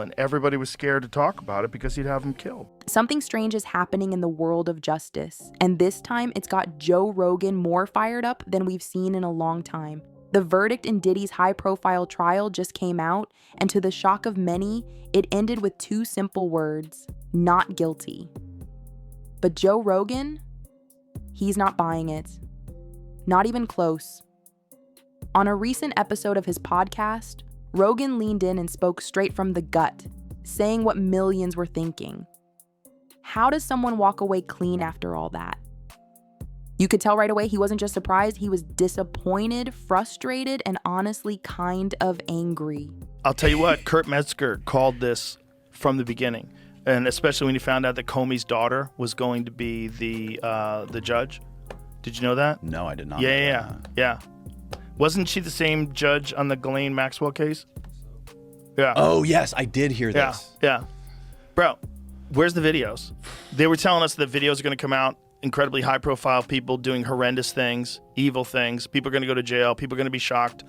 and everybody was scared to talk about it because he'd have him killed. Something strange is happening in the world of justice, and this time it's got Joe Rogan more fired up than we've seen in a long time. The verdict in Diddy's high-profile trial just came out, and to the shock of many, it ended with 2 simple words: not guilty. But Joe Rogan, he's not buying it. Not even close. On a recent episode of his podcast, Rogan leaned in and spoke straight from the gut, saying what millions were thinking. How does someone walk away clean after all that? You could tell right away he wasn't just surprised, he was disappointed, frustrated, and honestly kind of angry. I'll tell you what, Kurt Metzger called this from the beginning, and especially when he found out that Comey's daughter was going to be the judge. Did you know that? No, I did not. Yeah. Wasn't she the same judge on the Ghislaine Maxwell case? Yeah. Oh, yes, I did hear this. Yeah. Bro, where's the videos? They were telling us that videos are going to come out, incredibly high-profile people doing horrendous things, evil things. People are going to go to jail. People are going to be shocked.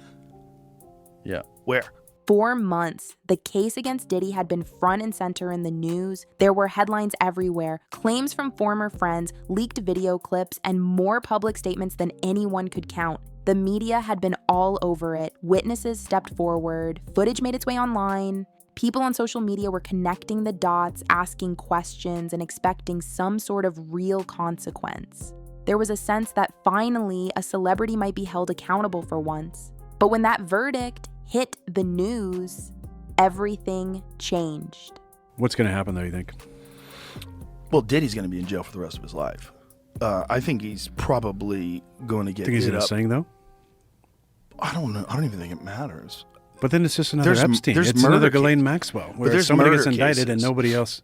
Yeah. Where? 4 months, the case against Diddy had been front and center in the news. There were headlines everywhere, claims from former friends, leaked video clips, and more public statements than anyone could count. The media had been all over it. Witnesses stepped forward. Footage made its way online. People on social media were connecting the dots, asking questions, and expecting some sort of real consequence. There was a sense that finally a celebrity might be held accountable for once. But when that verdict hit the news, everything changed. What's going to happen, though, you think? Well, Diddy's going to be in jail for the rest of his life. I think he's probably going to get Think he's in a thing, though? I don't know. I don't even think it matters. But then it's just another There's Epstein. there's It's another murder Ghislaine cases. Maxwell, But where there's somebody gets murder indicted and cases. nobody else.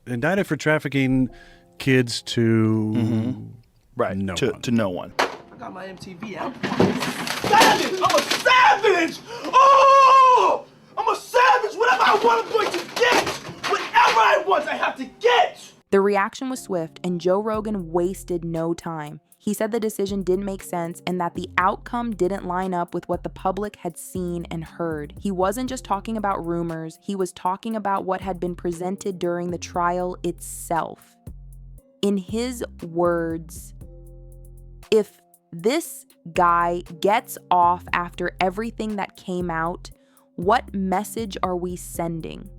Indicted for trafficking kids to Right. no to one. to no one. I got my MTV out. Savage! I'm a savage! Oh! I'm a savage! Whatever I want, I'm going to get! Whatever I want, I have to get! The reaction was swift, and Joe Rogan wasted no time. He said the decision didn't make sense and that the outcome didn't line up with what the public had seen and heard. He wasn't just talking about rumors, he was talking about what had been presented during the trial itself. In his words, if this guy gets off after everything that came out, what message are we sending?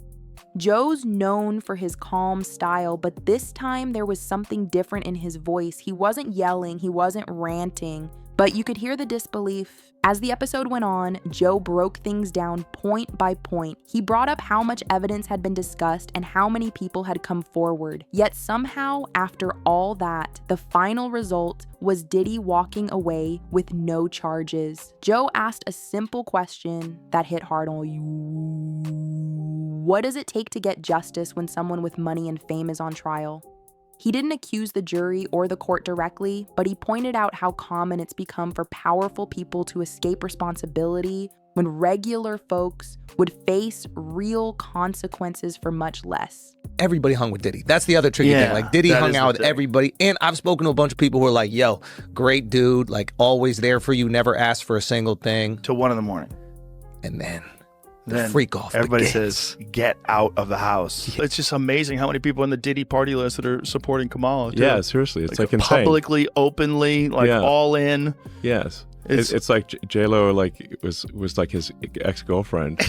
Joe's known for his calm style, but this time there was something different in his voice. He wasn't yelling, he wasn't ranting, but you could hear the disbelief. As the episode went on, Joe broke things down point by point. He brought up how much evidence had been discussed and how many people had come forward. Yet somehow, after all that, the final result was Diddy walking away with no charges. Joe asked a simple question that hit hard on you. What does it take to get justice when someone with money and fame is on trial? He didn't accuse the jury or the court directly, but he pointed out how common it's become for powerful people to escape responsibility when regular folks would face real consequences for much less. Everybody hung with Diddy. That's the other tricky thing. Like, Diddy hung out with everybody. And I've spoken to a bunch of people who are like, yo, great dude, like always there for you, never asked for a single thing. Till 1 a.m. And then freak off. Everybody says, get out of the house. It's just amazing how many people in the Diddy party list that are supporting Kamala. Too. Yeah, seriously. It's like insane. Publicly, openly, like all in. Yes. It's like J-Lo was like his ex-girlfriend.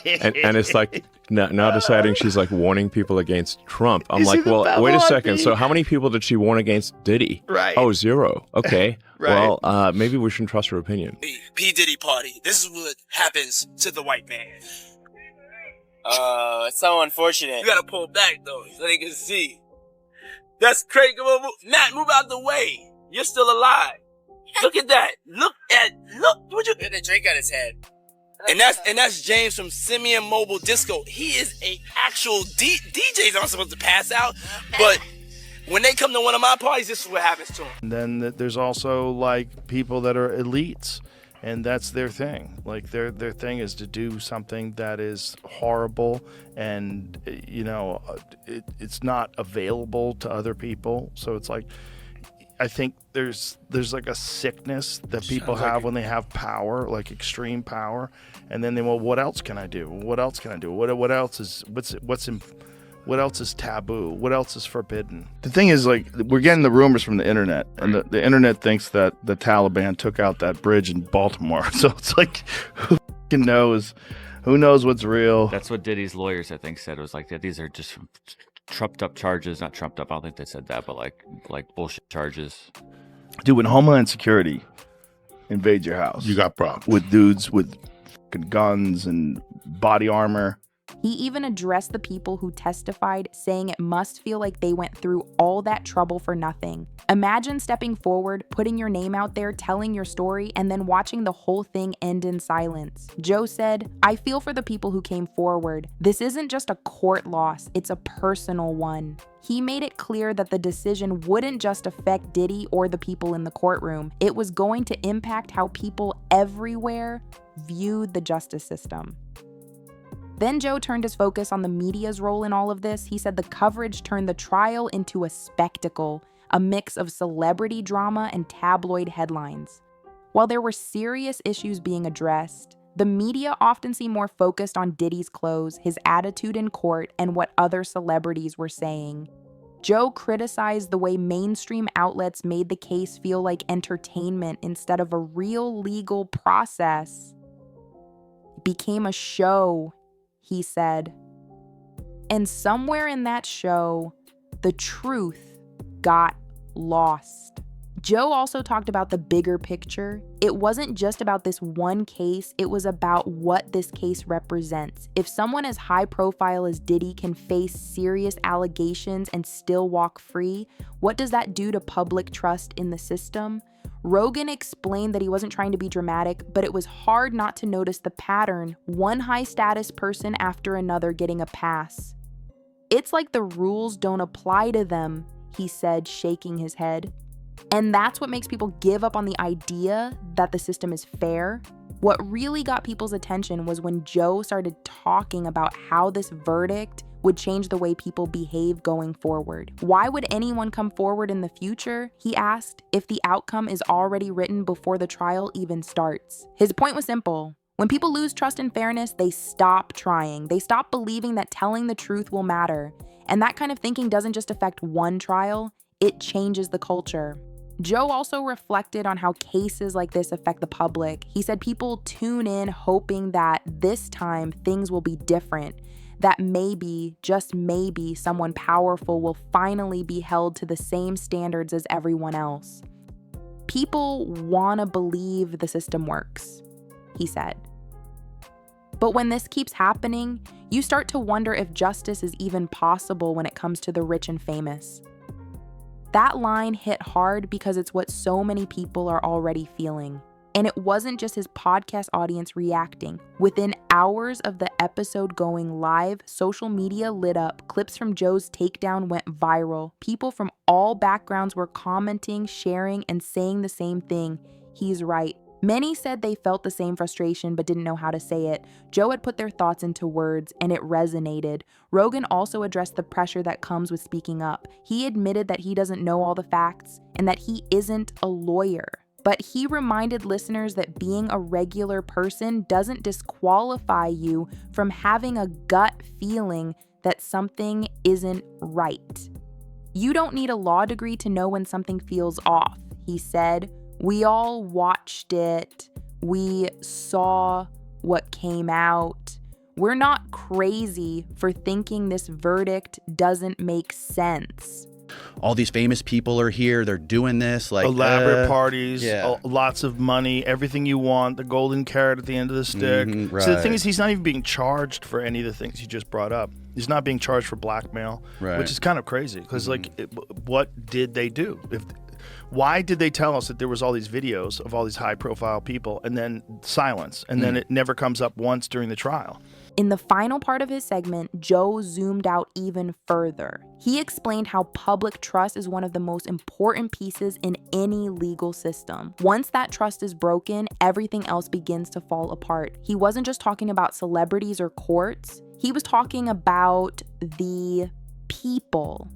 and it's like now deciding she's like warning people against Trump. I'm like, well, wait a second. So how many people did she warn against Diddy? Right. Oh, 0. Okay. Right. Well, maybe we shouldn't trust her opinion. P. Diddy party. This is what happens to the white man. It's so unfortunate. You gotta pull back though, so they can see. That's crazy. Matt, move out the way. You're still alive. Look at that. Look. What you? Look at the drink on his head. And that's James from Simeon Mobile Disco. He is a actual DJs aren't supposed to pass out, but when they come to one of my parties, this is what happens to them. And then there's also like people that are elites, and that's their thing. Like their thing is to do something that is horrible, and it's not available to other people. So it's like, I think there's like a sickness that people have when they have power, like extreme power, and then what else can I do? What else can I do? What else is what else is taboo? What else is forbidden? The thing is, like, we're getting the rumors from the internet, and the internet thinks that the Taliban took out that bridge in Baltimore. So it's like, who fucking knows? Who knows what's real? That's what Diddy's lawyers, I think, said. It was like that these are just trumped up charges. Not trumped up. I don't think they said that, but like bullshit charges. Dude, when Homeland Security invades your house, you got problems with dudes with fucking guns and body armor. He even addressed the people who testified, saying it must feel like they went through all that trouble for nothing. Imagine stepping forward, putting your name out there, telling your story, and then watching the whole thing end in silence. Joe said, "I feel for the people who came forward. This isn't just a court loss, it's a personal one." He made it clear that the decision wouldn't just affect Diddy or the people in the courtroom. It was going to impact how people everywhere viewed the justice system. Then Joe turned his focus on the media's role in all of this. He said the coverage turned the trial into a spectacle, a mix of celebrity drama and tabloid headlines. While there were serious issues being addressed, the media often seemed more focused on Diddy's clothes, his attitude in court, and what other celebrities were saying. Joe criticized the way mainstream outlets made the case feel like entertainment instead of a real legal process. It became a show, he said. And somewhere in that show, the truth got lost. Joe also talked about the bigger picture. It wasn't just about this one case, it was about what this case represents. If someone as high profile as Diddy can face serious allegations and still walk free, what does that do to public trust in the system? Rogan explained that he wasn't trying to be dramatic, but it was hard not to notice the pattern, one high-status person after another getting a pass. "It's like the rules don't apply to them," he said, shaking his head. And that's what makes people give up on the idea that the system is fair. What really got people's attention was when Joe started talking about how this verdict would change the way people behave going forward. Why would anyone come forward in the future, he asked, if the outcome is already written before the trial even starts? His point was simple. When people lose trust in fairness, they stop trying. They stop believing that telling the truth will matter. And that kind of thinking doesn't just affect one trial, it changes the culture. Joe also reflected on how cases like this affect the public. He said people tune in hoping that this time things will be different, that maybe, just maybe, someone powerful will finally be held to the same standards as everyone else. People want to believe the system works, he said. But when this keeps happening, you start to wonder if justice is even possible when it comes to the rich and famous. That line hit hard because it's what so many people are already feeling. And it wasn't just his podcast audience reacting. Within hours of the episode going live, social media lit up. Clips from Joe's takedown went viral. People from all backgrounds were commenting, sharing, and saying the same thing. He's right. Many said they felt the same frustration but didn't know how to say it. Joe had put their thoughts into words, and it resonated. Rogan also addressed the pressure that comes with speaking up. He admitted that he doesn't know all the facts and that he isn't a lawyer. But he reminded listeners that being a regular person doesn't disqualify you from having a gut feeling that something isn't right. You don't need a law degree to know when something feels off, he said. We all watched it. We saw what came out. We're not crazy for thinking this verdict doesn't make sense. All these famous people are here. They're doing this. Like elaborate parties, yeah. Lots of money, everything you want, the golden carrot at the end of the stick. Right. So the thing is, he's not even being charged for any of the things you just brought up. He's not being charged for blackmail, which is kind of crazy because, what did they do? Why did they tell us that there was all these videos of all these high-profile people and then silence, and then it never comes up once during the trial? In the final part of his segment, Joe zoomed out even further. He explained how public trust is one of the most important pieces in any legal system. Once that trust is broken, everything else begins to fall apart. He wasn't just talking about celebrities or courts. He was talking about the people.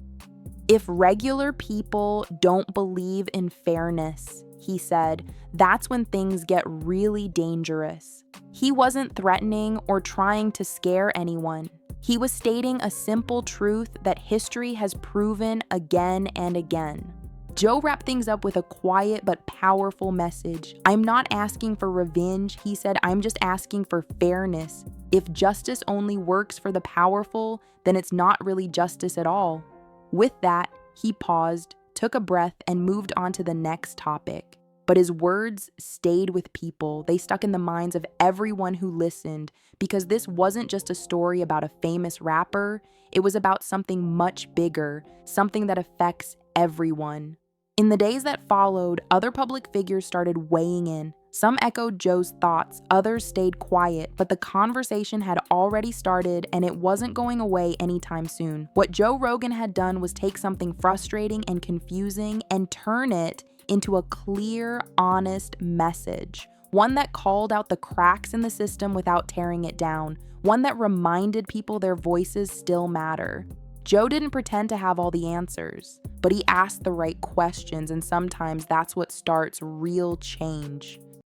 If regular people don't believe in fairness, he said, that's when things get really dangerous. He wasn't threatening or trying to scare anyone. He was stating a simple truth that history has proven again and again. Joe wrapped things up with a quiet but powerful message. I'm not asking for revenge, he said, I'm just asking for fairness. If justice only works for the powerful, then it's not really justice at all. With that, he paused, took a breath, and moved on to the next topic. But his words stayed with people. They stuck in the minds of everyone who listened, because this wasn't just a story about a famous rapper. It was about something much bigger, something that affects everyone. In the days that followed, other public figures started weighing in. Some echoed Joe's thoughts, others stayed quiet, but the conversation had already started and it wasn't going away anytime soon. What Joe Rogan had done was take something frustrating and confusing and turn it into a clear, honest message. One that called out the cracks in the system without tearing it down. One that reminded people their voices still matter. Joe didn't pretend to have all the answers, but he asked the right questions, and sometimes that's what starts real change.